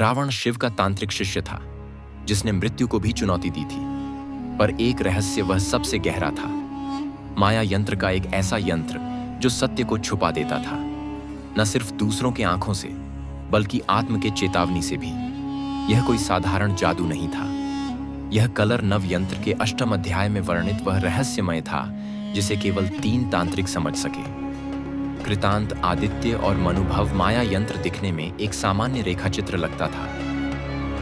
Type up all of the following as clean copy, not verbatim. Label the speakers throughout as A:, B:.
A: रावण शिव का तांत्रिक शिष्य था, जिसने मृत्यु को भी चुनौती दी थी। पर एक रहस्य वह सबसे गहरा था, माया यंत्र का एक ऐसा यंत्र जो सत्य को छुपा देता था, न सिर्फ दूसरों के आंखों से बल्कि आत्म के चेतावनी से भी। यह कोई साधारण जादू नहीं था, यह कलर नव यंत्र के अष्टम अध्याय में वर्णित वह रहस्यमय था जिसे केवल 3 तांत्रिक समझ सके। कृतांत, आदित्य और मनुभव माया यंत्र दिखने में एक सामान्य रेखा चित्र लगता था।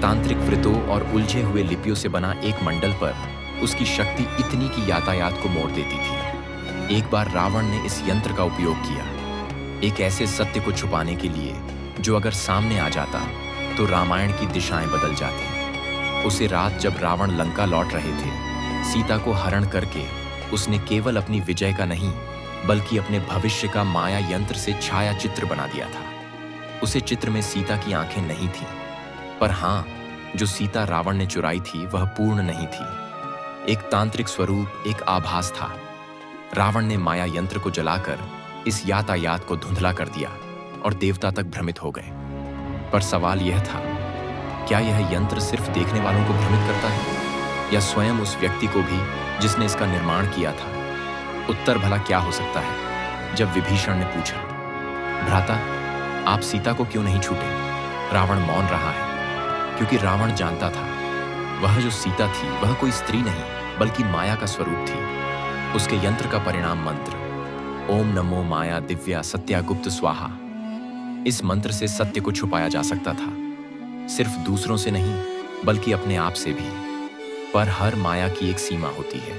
A: तांत्रिक वृत्तों और उलझे हुए लिपियों से बना एक मंडल पर उसकी शक्ति इतनी कि यातायात को मोड़ देती थी। एक बार रावण ने इस यंत्र का उपयोग किया, एक ऐसे सत्य को छुपाने के लिए जो अगर सामने आ जाता तो रामायण की दिशाएं बदल जाती। उसे रात जब रावण लंका लौट रहे थे, सीता को हरण करके उसने केवल अपनी विजय का नहीं बल्कि अपने भविष्य का माया यंत्र से छाया चित्र बना दिया था। उसे चित्र में सीता की आंखें नहीं थीं, पर हां, जो सीता रावण ने चुराई थी वह पूर्ण नहीं थी। एक तांत्रिक स्वरूप, एक आभास था। रावण ने माया यंत्र को जलाकर इस यातायात को धुंधला कर दिया और देवता तक भ्रमित हो गए। पर सवाल यह था, क्या यह यंत्र सिर्फ देखने वालों को भ्रमित करता है या स्वयं उस व्यक्ति को भी जिसने इसका निर्माण किया था? उत्तर भला क्या हो सकता है? जब विभीषण ने पूछा, भ्राता, आप सीता को क्यों नहीं छूटे? रावण मौन रहा है, क्योंकि रावण जानता था वह जो सीता थी वह कोई स्त्री नहीं बल्कि माया का स्वरूप थी। उसके यंत्र का परिणाम मंत्र, ओम नमो माया दिव्या सत्या गुप्त स्वाहा। इस मंत्र से सत्य को छुपाया जा सकता था, सिर्फ दूसरों से नहीं बल्कि अपने आप से भी। पर हर माया की एक सीमा होती है।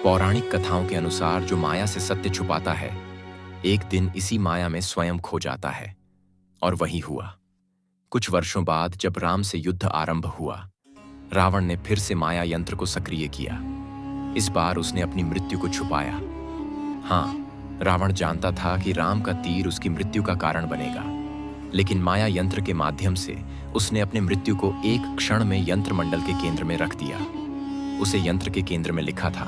A: पौराणिक कथाओं के अनुसार जो माया से सत्य छुपाता है, एक दिन इसी माया में स्वयं खो जाता है। और वही हुआ। कुछ वर्षों बाद जब राम से युद्ध आरंभ हुआ, रावण ने फिर से माया यंत्र को सक्रिय किया। इस बार उसने अपनी मृत्यु को छुपाया। हाँ, रावण जानता था कि राम का तीर उसकी मृत्यु का कारण बनेगा, लेकिन माया यंत्र के माध्यम से उसने अपने मृत्यु को एक क्षण में यंत्र मंडल के केंद्र में रख दिया। उसे यंत्र के केंद्र में लिखा था,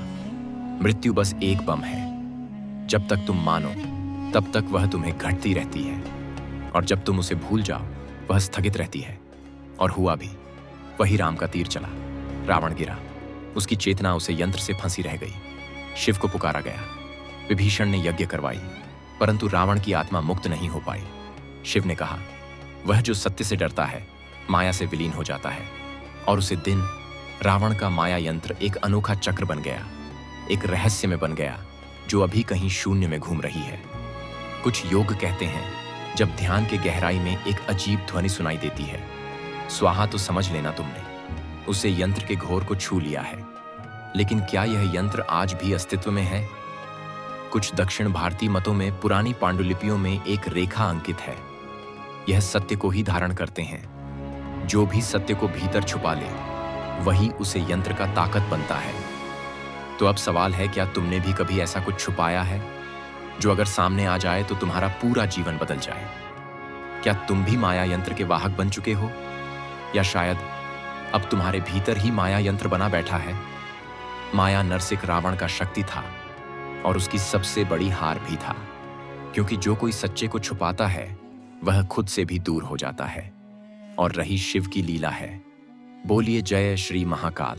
A: मृत्यु बस एक बम है। जब तक तुम मानो तब तक वह तुम्हें घटती रहती है, और जब तुम उसे भूल जाओ वह स्थगित रहती है। और हुआ भी वही। राम का तीर चला, रावण गिरा, उसकी चेतना उसे यंत्र से फंसी रह गई। शिव को पुकारा गया, विभीषण ने यज्ञ करवाई, परंतु रावण की आत्मा मुक्त नहीं हो पाई। शिव ने कहा, वह जो सत्य से डरता है माया से विलीन हो जाता है। और उसे दिन रावण का माया यंत्र एक अनोखा चक्र बन गया, एक रहस्य में बन गया जो अभी कहीं शून्य में घूम रही है। कुछ योग कहते हैं, जब ध्यान के गहराई में एक अजीब ध्वनि सुनाई देती है, स्वाहा तो समझ लेना तुमने उसे यंत्र के घोर को छू लिया है। लेकिन क्या यह यंत्र आज भी अस्तित्व में है? कुछ दक्षिण भारतीय मतों में पुरानी पांडुलिपियों में एक रेखा अंकित है। यह सत्य को ही धारण करते हैं। जो भी सत्य को भीतर छुपा ले वही उसे यंत्र का ताकत बनता है। तो अब सवाल है, क्या तुमने भी कभी ऐसा कुछ छुपाया है जो अगर सामने आ जाए तो तुम्हारा पूरा जीवन बदल जाए? क्या तुम भी माया यंत्र के वाहक बन चुके हो, या शायद अब तुम्हारे भीतर ही माया यंत्र बना बैठा है? माया नरसिक रावण का शक्ति था और उसकी सबसे बड़ी हार भी था, क्योंकि जो कोई सच्चे को छुपाता है वह खुद से भी दूर हो जाता है। और रही शिव की लीला है। बोलिए जय श्री महाकाल।